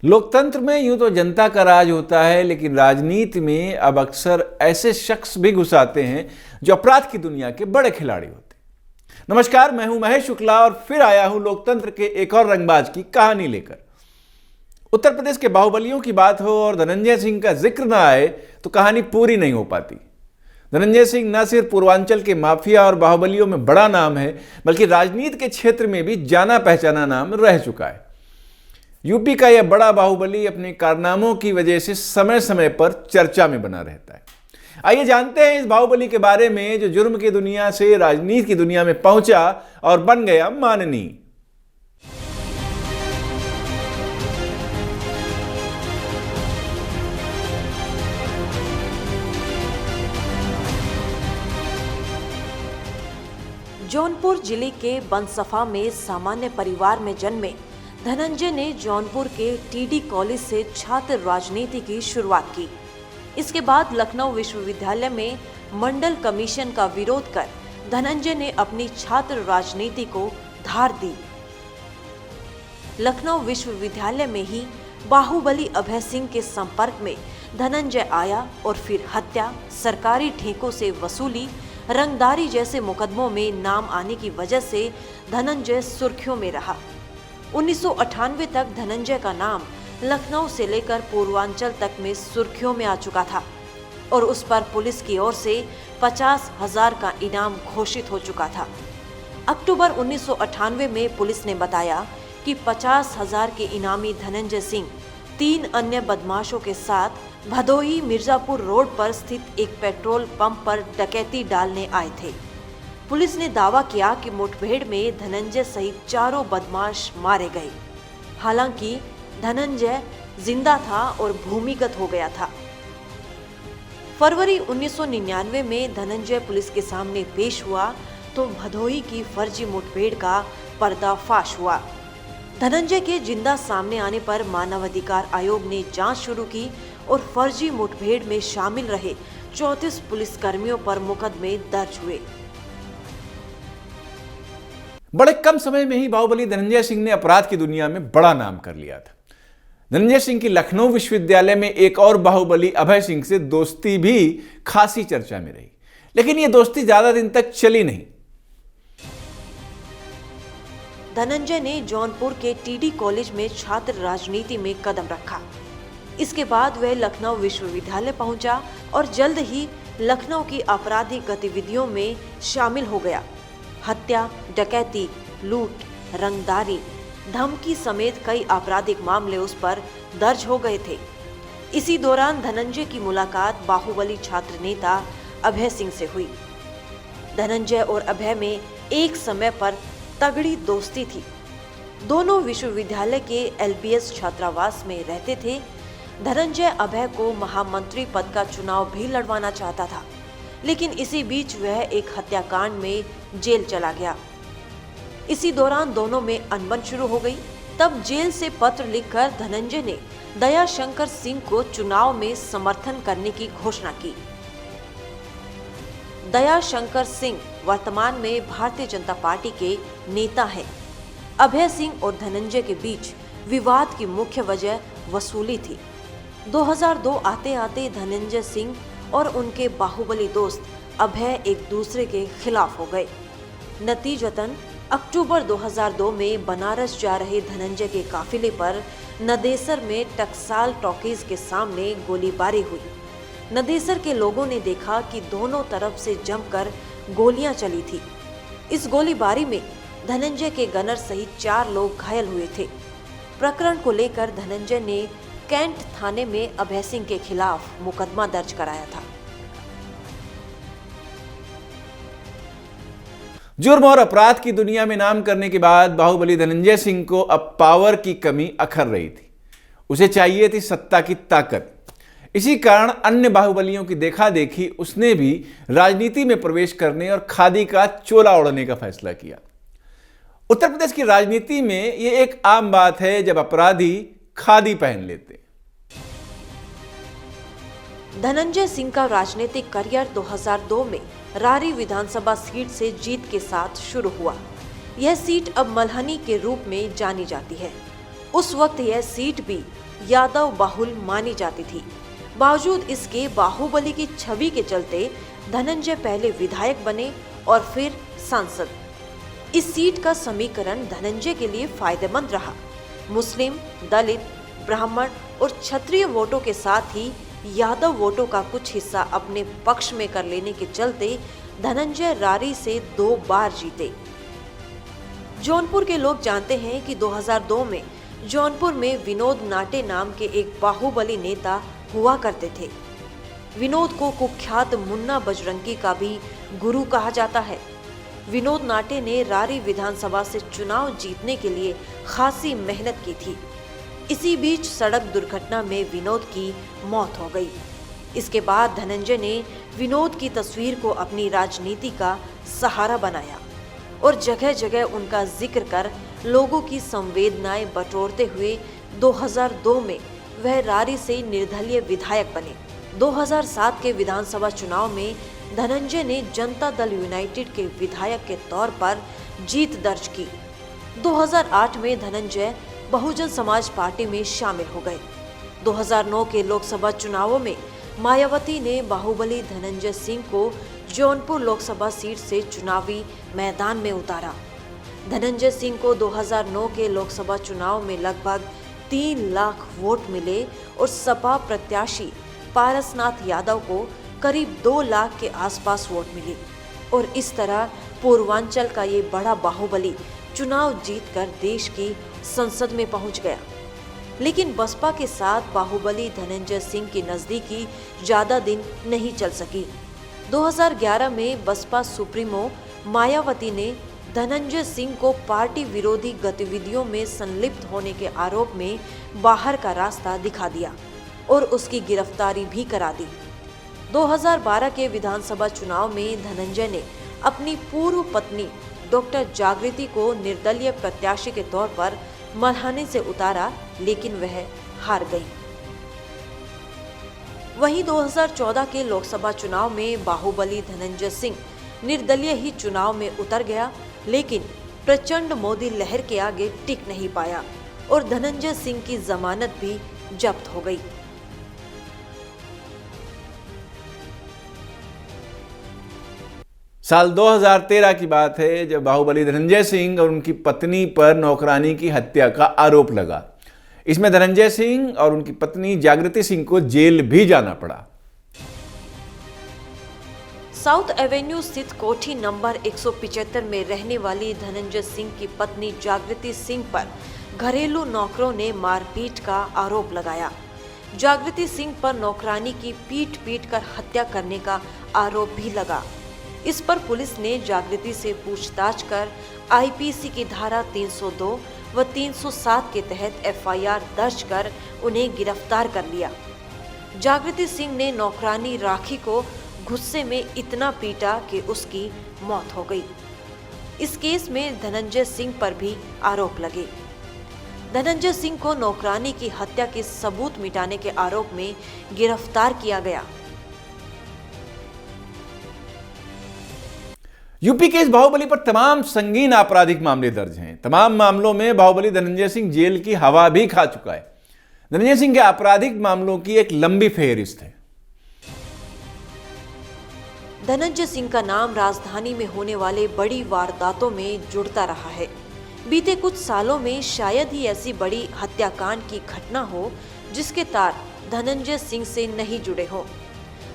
लोकतंत्र में यूं तो जनता का राज होता है, लेकिन राजनीति में अब अक्सर ऐसे शख्स भी घुस आते हैं जो अपराध की दुनिया के बड़े खिलाड़ी होते हैं। नमस्कार, मैं हूं महेश शुक्ला और फिर आया हूं लोकतंत्र के एक और रंगबाज की कहानी लेकर। उत्तर प्रदेश के बाहुबलियों की बात हो और धनंजय सिंह का जिक्र ना आए तो कहानी पूरी नहीं हो पाती। धनंजय सिंह न सिर्फ पूर्वांचल के माफिया और बाहुबलियों में बड़ा नाम है, बल्कि राजनीति के क्षेत्र में भी जाना पहचाना नाम रह चुका है। यूपी का यह बड़ा बाहुबली अपने कारनामों की वजह से समय समय पर चर्चा में बना रहता है। आइए जानते हैं इस बाहुबली के बारे में जो जुर्म की दुनिया से राजनीति की दुनिया में पहुंचा और बन गया माननीय। जौनपुर जिले के बनसफा में सामान्य परिवार में जन्मे धनंजय ने जौनपुर के टीडी कॉलेज से छात्र राजनीति की शुरुआत की। इसके बाद लखनऊ विश्वविद्यालय में मंडल कमीशन का विरोध कर धनंजय ने अपनी छात्र राजनीति को धार दी। लखनऊ विश्वविद्यालय में ही बाहुबली अभय सिंह के संपर्क में धनंजय आया और फिर हत्या, सरकारी ठेकों से वसूली, रंगदारी जैसे मुकदमों में नाम आने की वजह से धनंजय सुर्खियों में रहा। 1998 तक धनंजय का नाम लखनऊ से लेकर पूर्वांचल तक में सुर्खियों में आ चुका था और उस पर पुलिस की ओर से 50,000 का इनाम घोषित हो चुका था। अक्टूबर 1998 में पुलिस ने बताया कि 50,000 के इनामी धनंजय सिंह 3 अन्य बदमाशों के साथ भदोही मिर्जापुर रोड पर स्थित एक पेट्रोल पंप पर डकैती डालने आए थे। पुलिस ने दावा किया कि मुठभेड़ में धनंजय सहित 4 बदमाश मारे गए। हालांकि धनंजय जिंदा था और भूमिगत हो गया था। फरवरी 1999 में धनंजय पुलिस के सामने पेश हुआ तो भदोही की फर्जी मुठभेड़ का पर्दाफाश हुआ। धनंजय के जिंदा सामने आने पर मानवाधिकार आयोग ने जांच शुरू की और फर्जी मुठभेड़ में शामिल रहे 34 पुलिसकर्मियों पर मुकदमे दर्ज हुए। बड़े कम समय में ही बाहुबली धनंजय सिंह ने अपराध की दुनिया में बड़ा नाम कर लिया था। धनंजय सिंह की लखनऊ विश्वविद्यालय में एक और बाहुबली अभय सिंह से दोस्ती भी खासी चर्चा में रही, लेकिन यह दोस्ती ज्यादा दिन तक चली नहीं। धनंजय ने जौनपुर के टीडी कॉलेज में छात्र राजनीति में कदम रखा। इसके बाद वह लखनऊ विश्वविद्यालय पहुंचा और जल्द ही लखनऊ की आपराधिक गतिविधियों में शामिल हो गया। हत्या, डकैती, लूट, रंगदारी, धमकी समेत कई आपराधिक मामले उस पर दर्ज हो गए थे। इसी दौरान धनंजय की मुलाकात बाहुबली छात्र नेता अभय सिंह से हुई। धनंजय और अभय में एक समय पर तगड़ी दोस्ती थी। दोनों विश्वविद्यालय के एलबीएस छात्रावास में रहते थे। धनंजय अभय को महामंत्री पद का चुनाव भी लड़वाना चाहता था, लेकिन इसी बीच वह एक हत्याकांड में जेल चला गया। इसी दौरान दोनों में अनबन शुरू हो गई। तब जेल से पत्र लिखकर धनंजय ने दयाशंकर सिंह को चुनाव में समर्थन करने की घोषणा की। दयाशंकर सिंह वर्तमान में भारतीय जनता पार्टी के नेता हैं। अभय सिंह और धनंजय के बीच विवाद की मुख्य वजह वसूली थी। 2002 आते आते धनंजय सिंह और उनके बाहुबली दोस्त अभय एक दूसरे के खिलाफ हो गए। नतीजतन अक्टूबर 2002 में बनारस जा रहे धनंजय के काफिले पर नदेसर में टकसाल टॉकीज के सामने गोलीबारी हुई। नदेसर के लोगों ने देखा कि दोनों तरफ से जमकर गोलियां चली थी। इस गोलीबारी में धनंजय के गनर सहित 4 लोग घायल हुए थे। प्रकरण को लेकर धनंजय ने कैंट थाने में अभय सिंह के खिलाफ मुकदमा दर्ज कराया था। जुर्म और अपराध की दुनिया में नाम करने के बाद बाहुबली धनंजय सिंह को अब पावर की कमी अखर रही थी। उसे चाहिए थी सत्ता की ताकत। इसी कारण अन्य बाहुबलियों की देखा देखी उसने भी राजनीति में प्रवेश करने और खादी का चोला ओढ़ने का फैसला किया। उत्तर प्रदेश की राजनीति में यह एक आम बात है जब अपराधी खादी पहन लेते। धनंजय सिंह का राजनीतिक करियर 2002 में रारी विधानसभा सीट से जीत के साथ शुरू हुआ। यह सीट अब मल्हनी के रूप में जानी जाती है। उस वक्त यह सीट भी यादव बाहुल मानी जाती थी। बावजूद इसके बाहुबली की छवि के चलते धनंजय पहले विधायक बने और फिर सांसद। इस सीट का समीकरण धनंजय के लिए फायदेमंद रहा। मुस्लिम, दलित, ब्राह्मण और क्षत्रिय वोटों के साथ ही यादव वोटों का कुछ हिस्सा अपने पक्ष में कर लेने के चलते धनंजय रारी से 2 बार जीते। जौनपुर के लोग जानते हैं कि 2002 में जौनपुर में विनोद नाटे नाम के एक बाहुबली नेता हुआ करते थे। विनोद को कुख्यात मुन्ना बजरंगी का भी गुरु कहा जाता है। विनोद नाटे ने रारी विधानसभा से चुनाव जीतने के लिए खासी मेहनत की थी। इसी बीच सड़क दुर्घटना में विनोद की मौत हो गई। इसके बाद धनंजय ने विनोद की तस्वीर को अपनी राजनीति का सहारा बनाया और जगह जगह उनका जिक्र कर लोगों की संवेदनाएं बटोरते हुए 2002 में वह रारी से निर्दलीय विधायक बने। 2007 के विधानसभा चुनाव में धनंजय ने जनता दल यूनाइटेड के विधायक के तौर पर जीत दर्ज की। 2008 में धनंजय बहुजन समाज पार्टी में शामिल हो गए। 2009 के लोकसभा चुनावों में मायावती ने बाहुबली धनंजय सिंह को जौनपुर लोकसभा सीट से चुनावी मैदान में उतारा। धनंजय सिंह को 2009 के लोकसभा चुनाव में लगभग 3 लाख वोट मिले और सपा प्रत्याशी पारसनाथ यादव को करीब 2 लाख के आसपास वोट मिली और इस तरह पूर्वांचल का ये बड़ा बाहुबली चुनाव जीतकर देश की संसद में पहुंच गया। लेकिन बसपा के साथ बाहुबली धनंजय सिंह की नजदीकी ज्यादा दिन नहीं चल सकी। 2011 में बसपा सुप्रीमो मायावती ने धनंजय सिंह को पार्टी विरोधी गतिविधियों में संलिप्त होने के आरोप में बाहर का रास्ता दिखा दिया और उसकी गिरफ्तारी भी करा दी। 2012 के विधानसभा चुनाव में धनंजय ने अपनी पूर्व पत्नी डॉक्टर जागृति को निर्दलीय प्रत्याशी के तौर पर मल्हाने से उतारा, लेकिन वह हार गई। वहीं 2014 के लोकसभा चुनाव में बाहुबली धनंजय सिंह निर्दलीय ही चुनाव में उतर गया, लेकिन प्रचंड मोदी लहर के आगे टिक नहीं पाया और धनंजय सिंह की जमानत भी जब्त हो गई। साल 2013 की बात है जब बाहुबली धनंजय सिंह और उनकी पत्नी पर नौकरानी की हत्या का आरोप लगा। इसमें धनंजय सिंह और उनकी पत्नी जागृति सिंह को जेल भी जाना पड़ा। साउथ एवेन्यू स्थित कोठी नंबर 175 में रहने वाली धनंजय सिंह की पत्नी जागृति सिंह पर घरेलू नौकरों ने मारपीट का आरोप लगाया। जागृति सिंह पर नौकरानी की पीट कर हत्या करने का आरोप भी लगा। इस पर पुलिस ने जागृति से पूछताछ कर आईपीसी की धारा 302 व 307 के तहत एफआईआर दर्ज कर उन्हें गिरफ्तार कर लिया। जागृति सिंह ने नौकरानी राखी को गुस्से में इतना पीटा कि उसकी मौत हो गई। इस केस में धनंजय सिंह पर भी आरोप लगे। धनंजय सिंह को नौकरानी की हत्या के सबूत मिटाने के आरोप में गिरफ्तार किया गया। यूपी के इस बाहुबली पर तमाम संगीन आपराधिक मामले दर्ज हैं। तमाम मामलों में बाहुबली धनंजय सिंह जेल की हवा भी खा चुका है। धनंजय सिंह के आपराधिक मामलों की एक लंबी फेहरिस्त है। धनंजय सिंह का नाम राजधानी में होने वाले बड़ी वारदातों में जुड़ता रहा है। बीते कुछ सालों में शायद ही ऐसी बड़ी हत्याकांड की घटना हो जिसके तार धनंजय सिंह से नहीं जुड़े हों।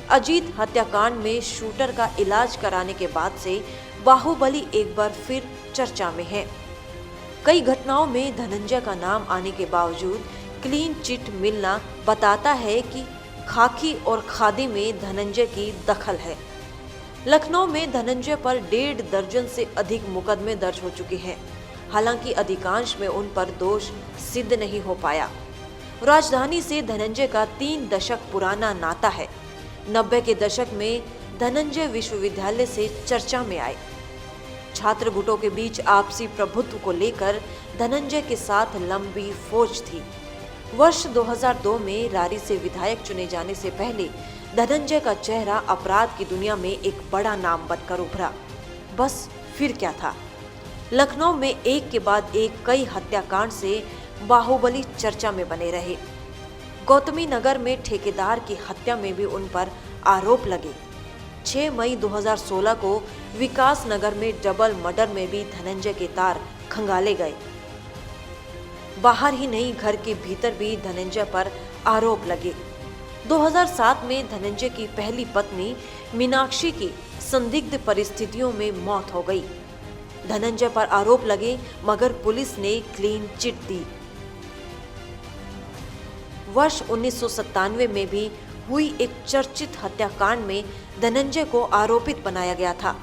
अजीत हत्याकांड में शूटर का इलाज कराने के बाद से बाहुबली एक बार फिर चर्चा में है। कई घटनाओं में धनंजय का नाम आने के बावजूद क्लीन चिट मिलना बताता है कि खाकी और खादी में धनंजय की दखल है। लखनऊ में धनंजय पर 1.5 दर्जन से अधिक मुकदमे दर्ज हो चुके हैं। हालांकि अधिकांश में उन पर दोष सिद्ध नहीं हो पाया। राजधानी से धनंजय का 3 दशक पुराना नाता है। 90 के दशक में धनंजय विश्वविद्यालय से चर्चा में आए। छात्र गुटों के बीच आपसी प्रभुत्व को लेकर धनंजय के साथ लंबी फौज थी। वर्ष 2002 में रारी से विधायक चुने जाने से पहले धनंजय का चेहरा अपराध की दुनिया में एक बड़ा नाम बनकर उभरा। बस फिर क्या था? लखनऊ में एक के बाद एक कई हत्याकांड से बाहुबली चर्चा में बने रहे। गौतमी नगर में ठेकेदार की हत्या में भी उन पर आरोप लगे। 6 मई 2016 को विकास नगर में डबल मर्डर में भी धनंजय के तार खंगाले गए। बाहर ही नहीं, घर के भीतर भी धनंजय पर आरोप लगे। 2007 में धनंजय की पहली पत्नी मीनाक्षी की संदिग्ध परिस्थितियों में मौत हो गई। धनंजय पर आरोप लगे मगर पुलिस ने क्लीन चिट दी। वर्ष 1997 में भी हुई एक चर्चित हत्याकांड में धनंजय को आरोपित बनाया गया था।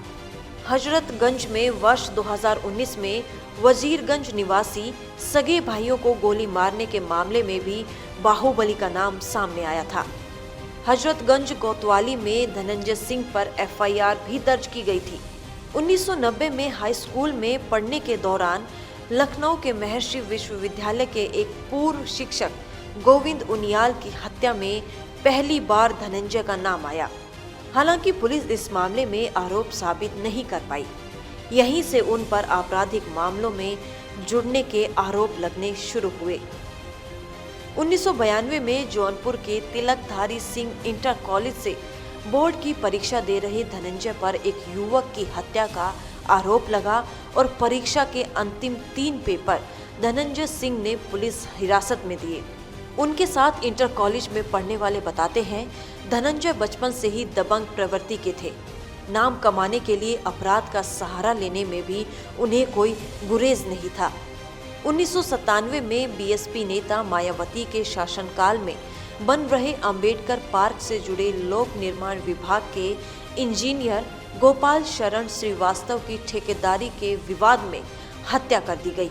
हजरतगंज में वर्ष 2019 में वजीरगंज निवासी सगे भाइयों को गोली मारने के मामले में भी बाहुबली का नाम सामने आया था। हजरतगंज कोतवाली में धनंजय सिंह पर एफआईआर भी दर्ज की गई थी। 1990 में हाई स्कूल में पढ़ने के दौरान लखनऊ के महर्षि विश्वविद्यालय के एक पूर्व शिक्षक गोविंद उनियाल की हत्या में पहली बार धनंजय का नाम आया। हालांकि पुलिस इस मामले में आरोप साबित नहीं कर पाई। यहीं से उन पर आपराधिक मामलों में जुड़ने के आरोप लगने शुरू हुए। 1992 में जौनपुर के तिलकधारी सिंह इंटर कॉलेज से बोर्ड की परीक्षा दे रहे धनंजय पर एक युवक की हत्या का आरोप लगा और परीक्षा के अंतिम 3 पेपर धनंजय सिंह ने पुलिस हिरासत में दिए। उनके साथ इंटर कॉलेज में पढ़ने वाले बताते हैं, धनंजय बचपन से ही दबंग प्रवृत्ति के थे। नाम कमाने के लिए अपराध का सहारा लेने में भी उन्हें कोई गुरेज नहीं था। 1997 में बीएसपी नेता मायावती के शासनकाल में बन रहे अंबेडकर पार्क से जुड़े लोक निर्माण विभाग के इंजीनियर गोपाल शरण श्रीवास्तव की ठेकेदारी के विवाद में हत्या कर दी गई।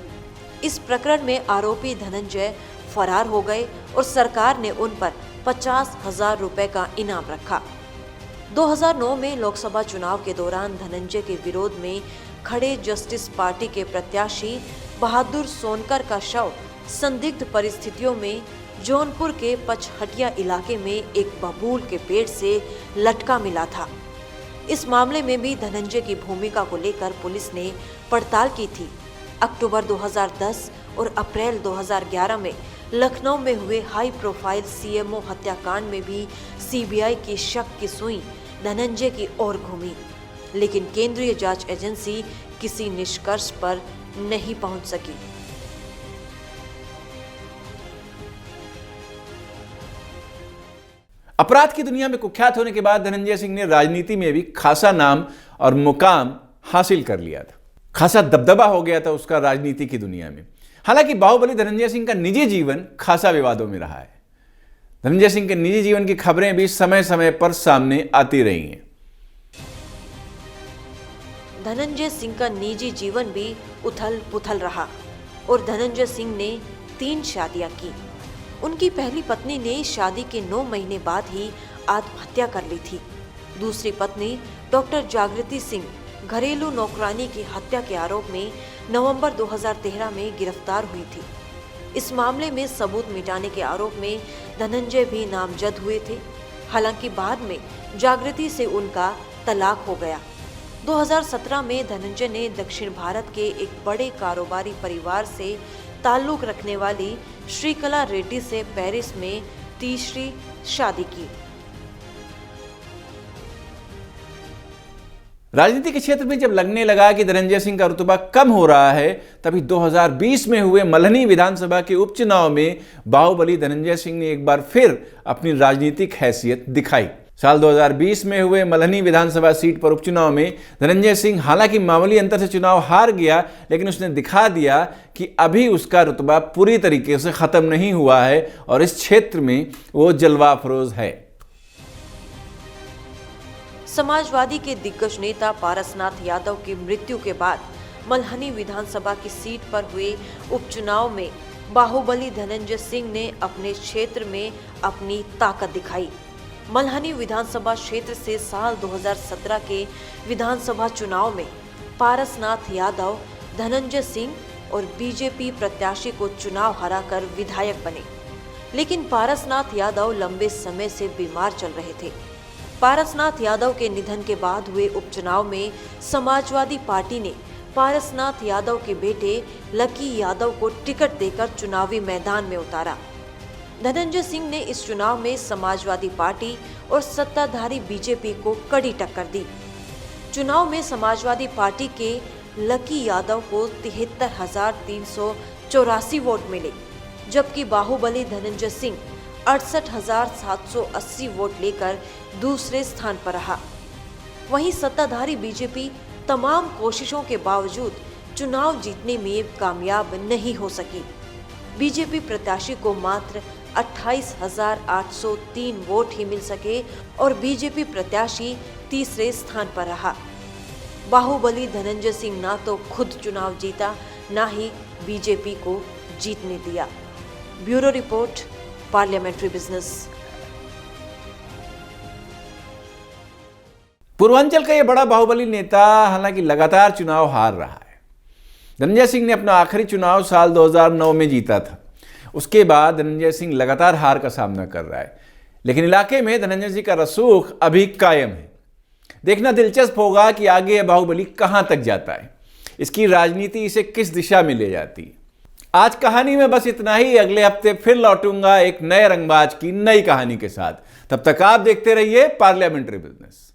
इस प्रकरण में आरोपी धनंजय फरार हो गए और सरकार ने उन पर 50,000 रुपए का इनाम रखा। 2009 में लोकसभा चुनाव के दौरान धनंजय के विरोध में खड़े जस्टिस पार्टी के प्रत्याशी बहादुर सोनकर का शव संदिग्ध परिस्थितियों में जौनपुर के पचहटिया इलाके में एक बबूल के पेड़ से लटका मिला था। इस मामले में भी धनंजय की भूमिका को लेकर पुलिस ने पड़ताल की थी। अक्टूबर 2010 और अप्रैल 2011 में लखनऊ में हुए हाई प्रोफाइल सीएमओ हत्याकांड में भी सीबीआई की शक की सुई धनंजय की ओर घूमी, लेकिन केंद्रीय जांच एजेंसी किसी निष्कर्ष पर नहीं पहुंच सकी। अपराध की दुनिया में कुख्यात होने के बाद धनंजय सिंह ने राजनीति में भी खासा नाम और मुकाम हासिल कर लिया था। खासा दबदबा हो गया था उसका राजनीति की दुनिया में। हालांकि बाहुबली धनंजय सिंह का निजी जीवन खासा विवादों में रहा है। धनंजय सिंह के निजी जीवन की खबरें भी समय समय पर सामने आती रही हैं। धनंजय सिंह का निजी जीवन भी उथल पुथल रहा और धनंजय सिंह ने 3 शादियां की। उनकी पहली पत्नी ने शादी के 9 महीने बाद ही आत्महत्या कर ली थी। दूसरी पत्नी डॉक्टर जागृति सिंह घरेलू नौकरानी की हत्या के आरोप में नवंबर 2013 में गिरफ्तार हुई थी। इस मामले में सबूत मिटाने के आरोप में धनंजय भी नामजद हुए थे। हालांकि बाद में जागृति से उनका तलाक हो गया। 2017 में धनंजय ने दक्षिण भारत के एक बड़े कारोबारी परिवार से ताल्लुक रखने वाली श्रीकला रेड्डी से पेरिस में तीसरी शादी की। राजनीति के क्षेत्र में जब लगने लगा कि धनंजय सिंह का रुतबा कम हो रहा है, तभी 2020 में हुए मल्हनी विधानसभा के उपचुनाव में बाहुबली धनंजय सिंह ने एक बार फिर अपनी राजनीतिक हैसियत दिखाई। साल 2020 में हुए मल्हनी विधानसभा सीट पर उपचुनाव में धनंजय सिंह हालांकि मामूली अंतर से चुनाव हार गया, लेकिन उसने दिखा दिया कि अभी उसका रुतबा पूरी तरीके से खत्म नहीं हुआ है और इस क्षेत्र में वो जलवा अफरोज है। समाजवादी के दिग्गज नेता पारसनाथ यादव की मृत्यु के बाद मल्हनी विधानसभा की सीट पर हुए उपचुनाव में बाहुबली धनंजय सिंह ने अपने क्षेत्र में अपनी ताकत दिखाई। मल्हनी विधानसभा क्षेत्र से साल 2017 के विधानसभा चुनाव में पारसनाथ यादव धनंजय सिंह और बीजेपी प्रत्याशी को चुनाव हराकर विधायक बने, लेकिन पारसनाथ यादव लंबे समय से बीमार चल रहे थे। पारसनाथ यादव के निधन के बाद हुए उपचुनाव में समाजवादी पार्टी ने पारसनाथ यादव के बेटे लकी यादव को टिकट देकर चुनावी मैदान में उतारा। धनंजय सिंह ने इस चुनाव में समाजवादी पार्टी और सत्ताधारी बीजेपी को कड़ी टक्कर दी। चुनाव में समाजवादी पार्टी के लकी यादव को 73,384 वोट मिले, जबकि बाहुबली धनंजय सिंह 68,780 वोट लेकर दूसरे स्थान पर रहा। वहीं सत्ताधारी बीजेपी तमाम कोशिशों के बावजूद चुनाव जीतने में कामयाब नहीं हो सकी। बीजेपी प्रत्याशी को मात्र 28,803 वोट ही मिल सके और बीजेपी प्रत्याशी तीसरे स्थान पर रहा। बाहुबली धनंजय सिंह ना तो खुद चुनाव जीता, ना ही बीजेपी को जीतने दिया। Bureau report, parliamentary business. Purvanchal का यह बड़ा बाहुबली नेता हालांकि लगातार चुनाव हार रहा है। धनंजय सिंह ने अपना आखिरी चुनाव साल 2009 में जीता था। उसके बाद धनंजय सिंह लगातार हार का सामना कर रहा है, लेकिन इलाके में धनंजय सिंह का रसूख अभी कायम है। देखना दिलचस्प होगा कि आगे बाहुबली कहां तक जाता है, इसकी राजनीति इसे किस दिशा में ले जाती है। आज कहानी में बस इतना ही। अगले हफ्ते फिर लौटूंगा एक नए रंगबाज की नई कहानी के साथ। तब तक आप देखते रहिए पार्लियामेंट्री बिजनेस।